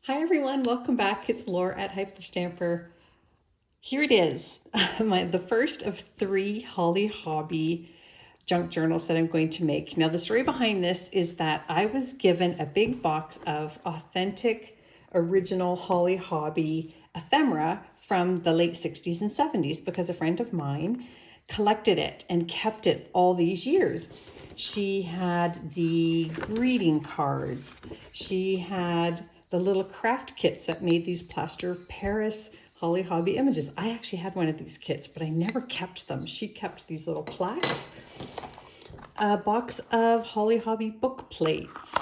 Hi everyone, welcome back. It's Laura at Hyperstamper. Here it is, the first of 3 Holly Hobbie junk journals that I'm going to make. Now the story behind this is that I was given a big box of authentic, original Holly Hobbie ephemera from the late 60s and 70s because a friend of mine collected it and kept it all these years. She had the greeting cards. She had the little craft kits that made these plaster of Paris Holly Hobbie images. I actually had one of these kits, but I never kept them. She kept these little plaques. A box of Holly Hobbie book plates.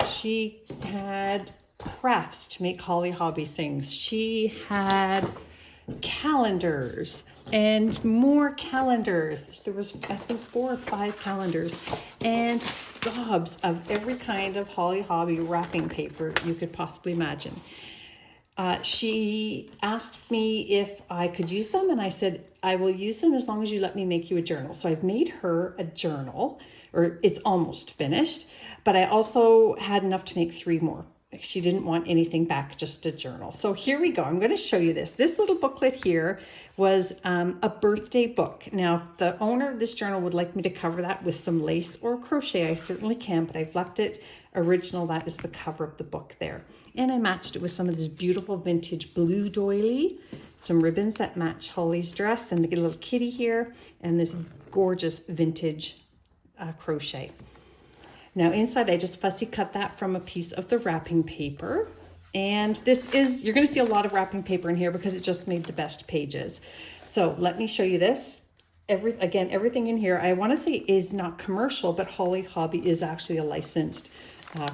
She had crafts to make Holly Hobbie things. She had calendars and more calendars. There was, I think, 4 or 5 calendars and gobs of every kind of Holly Hobbie wrapping paper you could possibly imagine. She asked me if I could use them, and I said, I will use them as long as you let me make you a journal. So I've made her a journal, or it's almost finished, but I also had enough to make 3 more. She didn't want anything back, just a journal. So here we go. I'm going to show you this. This little booklet here was a birthday book. Now, the owner of this journal would like me to cover that with some lace or crochet. I certainly can, but I've left it original. That is the cover of the book there. And I matched it with some of this beautiful vintage blue doily, some ribbons that match Holly's dress, and the little kitty here, and this gorgeous vintage crochet. Now inside, I just fussy cut that from a piece of the wrapping paper. And this is, you're going to see a lot of wrapping paper in here because it just made the best pages. So let me show you this. Everything in here, I want to say is not commercial, but Holly Hobbie is actually a licensed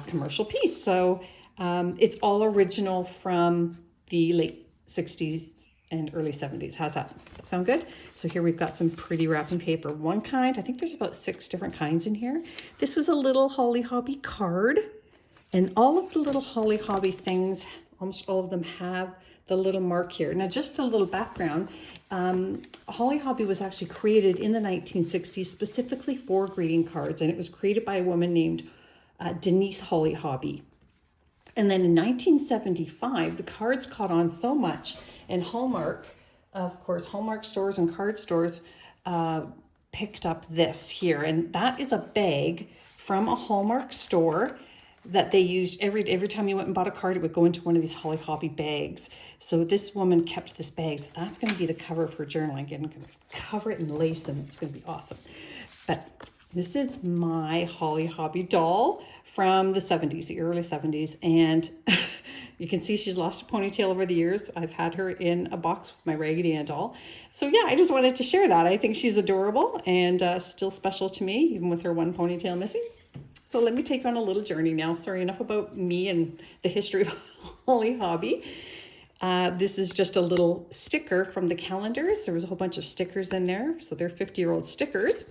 commercial piece. So it's all original from the late 60s and early 70s. How's that? Sound good? So here we've got some pretty wrapping paper. One kind, I think there's about 6 different kinds in here. This was a little Holly Hobbie card, and all of the little Holly Hobbie things, almost all of them have the little mark here. Now, just a little background, Holly Hobbie was actually created in the 1960s specifically for greeting cards, and it was created by a woman named Denise Holly Hobbie. And then in 1975, the cards caught on so much, and Hallmark, of course, Hallmark stores and card stores picked up this here. And that is a bag from a Hallmark store that they used every time you went and bought a card, it would go into one of these Holly Hobbie bags. So this woman kept this bag. So that's going to be the cover of her journal. Again, I'm going to cover it in lace, and it's going to be awesome. But this is my Holly Hobbie doll from the 70s, the early 70s. And you can see she's lost a ponytail over the years. I've had her in a box with my Raggedy Ann doll. So yeah, I just wanted to share that. I think she's adorable and still special to me, even with her one ponytail missing. So let me take on a little journey now. Sorry, enough about me and the history of Holly Hobbie. This is just a little sticker from the calendars. There was a whole bunch of stickers in there. So they're 50-year-old stickers.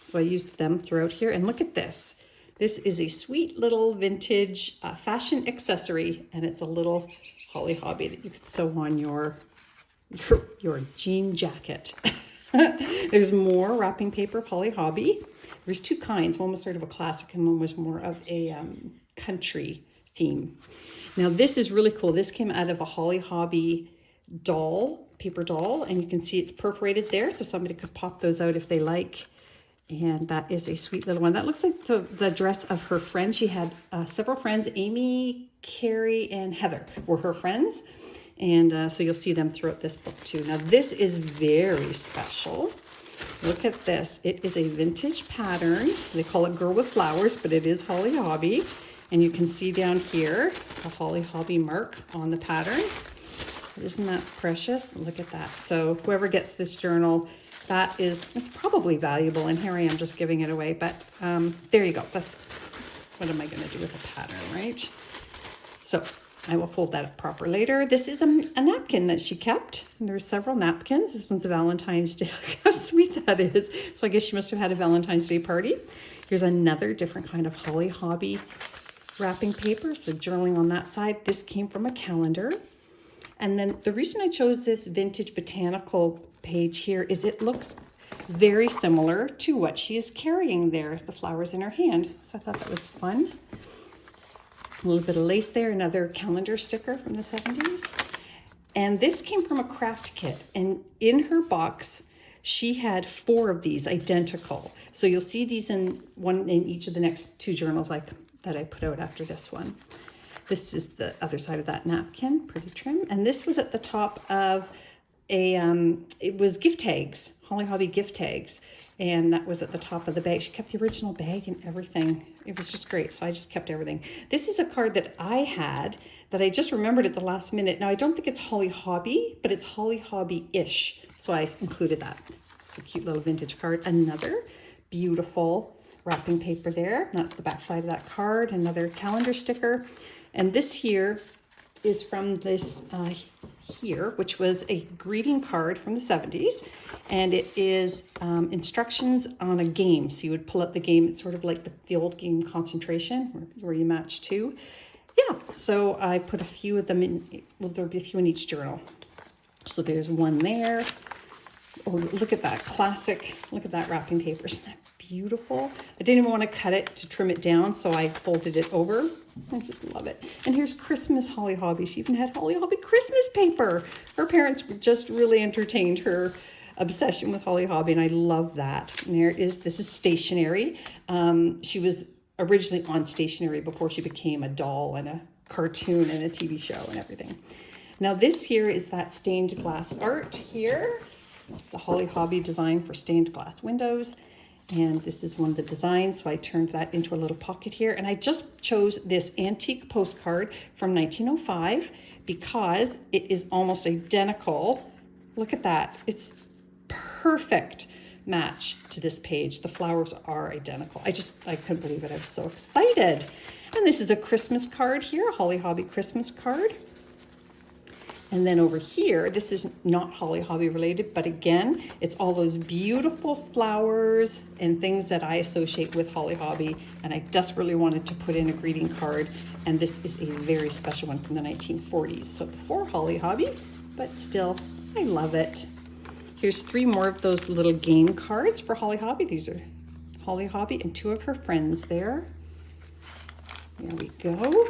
So I used them throughout here. And look at this. This is a sweet little vintage fashion accessory. And it's a little Holly Hobbie that you could sew on your jean jacket. There's more wrapping paper of Holly Hobbie. There's 2 kinds. One was sort of a classic and one was more of a country theme. Now this is really cool. This came out of a Holly Hobbie doll, paper doll, and you can see it's perforated there, so somebody could pop those out if they like. And that is a sweet little one. That looks like the dress of her friend. She had several friends. Amy, Carrie, and Heather were her friends. And so you'll see them throughout this book too. Now this is very special. Look at this. It is a vintage pattern. They call it Girl with Flowers, but it is Holly Hobbie. And you can see down here the Holly Hobbie mark on the pattern. Isn't that precious? Look at that. So whoever gets this journal, it's probably valuable. And here I am just giving it away. But there you go. What am I going to do with a pattern, right? So I will fold that up proper later. This is a napkin that she kept. And there are several napkins. This one's a Valentine's Day. Look how sweet that is. So I guess she must have had a Valentine's Day party. Here's another different kind of Holly Hobbie wrapping paper. So journaling on that side. This came from a calendar. And then the reason I chose this vintage botanical page here is it looks very similar to what she is carrying there, the flowers in her hand. So I thought that was fun. A little bit of lace there, another calendar sticker from the 70s. And this came from a craft kit. And in her box, she had 4 of these identical. So you'll see these in each of the next 2 journals that I put out after this one. This is the other side of that napkin, pretty trim. And this was at the top of it was gift tags, Holly Hobbie gift tags. And that was at the top of the bag. She kept the original bag and everything. It was just great. So I just kept everything. This is a card that I had that I just remembered at the last minute. Now, I don't think it's Holly Hobbie, but it's Holly Hobbie-ish. So I included that. It's a cute little vintage card. Another beautiful wrapping paper there. That's the back side of that card. Another calendar sticker. And this here is from this here, which was a greeting card from the 70s. And it is instructions on a game. So you would pull up the game. It's sort of like the old game Concentration, where you match 2. Yeah, so I put a few of them in. Well, there'll be a few in each journal. So there's one there. Oh, look at that classic. Look at that wrapping paper. Isn't that beautiful? I didn't even want to cut it to trim it down, so I folded it over. I just love it. And here's Christmas Holly Hobbie. She even had Holly Hobbie Christmas paper. Her parents just really entertained her obsession with Holly Hobbie, and I love that. And there is, this is stationery. She was originally on stationery before she became a doll and a cartoon and a TV show and everything. Now this here is that stained glass art here, the Holly Hobbie design for stained glass windows. And this is one of the designs, so I turned that into a little pocket here. And I just chose this antique postcard from 1905 because it is almost identical. Look at that. It's perfect match to this page. The flowers are identical. I couldn't believe it. I was so excited. And this is a Christmas card here, a Holly Hobbie Christmas card. And then over here, this is not Holly Hobbie related, but again, it's all those beautiful flowers and things that I associate with Holly Hobbie. And I desperately wanted to put in a greeting card. And this is a very special one from the 1940s. So before Holly Hobbie, but still, I love it. Here's 3 more of those little game cards for Holly Hobbie. These are Holly Hobbie and 2 of her friends there. There we go.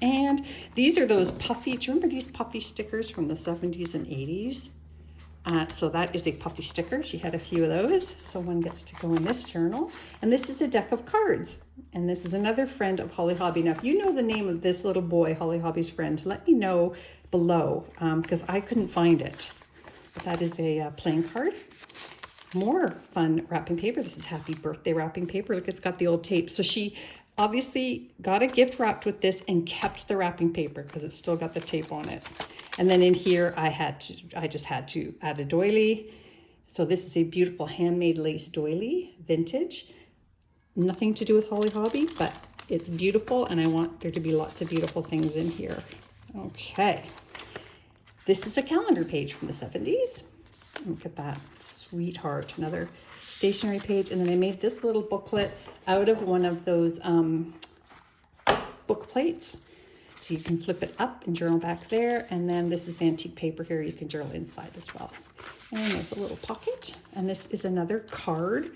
And these are those puffy, do you remember these puffy stickers from the 70s and 80s? So that is a puffy sticker. She had a few of those. So one gets to go in this journal. And this is a deck of cards. And this is another friend of Holly Hobbie. Now, if you know the name of this little boy, Holly Hobbie's friend, let me know below because I couldn't find it. But that is a playing card. More fun wrapping paper. This is happy birthday wrapping paper. Look, it's got the old tape. So she obviously got a gift wrapped with this and kept the wrapping paper because it's still got the tape on it. And then in here, I just had to add a doily. So this is a beautiful handmade lace doily, vintage. Nothing to do with Holly Hobbie, but it's beautiful and I want there to be lots of beautiful things in here. Okay. This is a calendar page from the 70s. Look at that, sweetheart. Another stationery page. And then I made this little booklet out of one of those book plates. So you can flip it up and journal back there. And then this is antique paper here. You can journal inside as well. And there's a little pocket. And this is another card.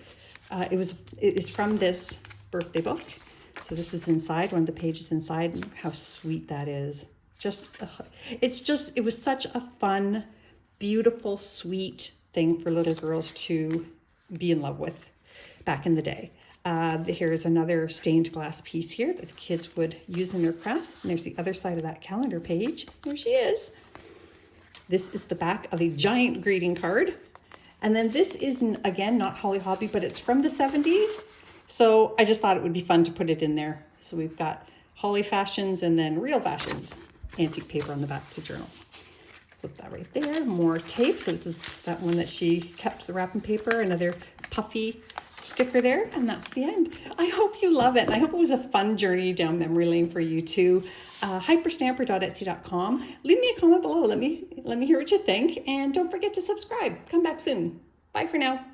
It is from this birthday book. So this is inside, one of the pages inside. And look how sweet that is. It was such a fun, beautiful, sweet thing for little girls to be in love with back in the day. Here's another stained glass piece here that the kids would use in their crafts. And there's the other side of that calendar page. There she is. This is the back of a giant greeting card. And then this is, again, not Holly Hobbie, but it's from the 70s. So I just thought it would be fun to put it in there. So we've got Holly Fashions and then Real Fashions. Antique paper on the back to journal. Flip that right there. More tape. So this is that one that she kept the wrapping paper. Another puffy sticker there. And that's the end. I hope you love it. And I hope it was a fun journey down memory lane for you too. Hyperstamper.etsy.com. Leave me a comment below. Let me hear what you think. And don't forget to subscribe. Come back soon. Bye for now.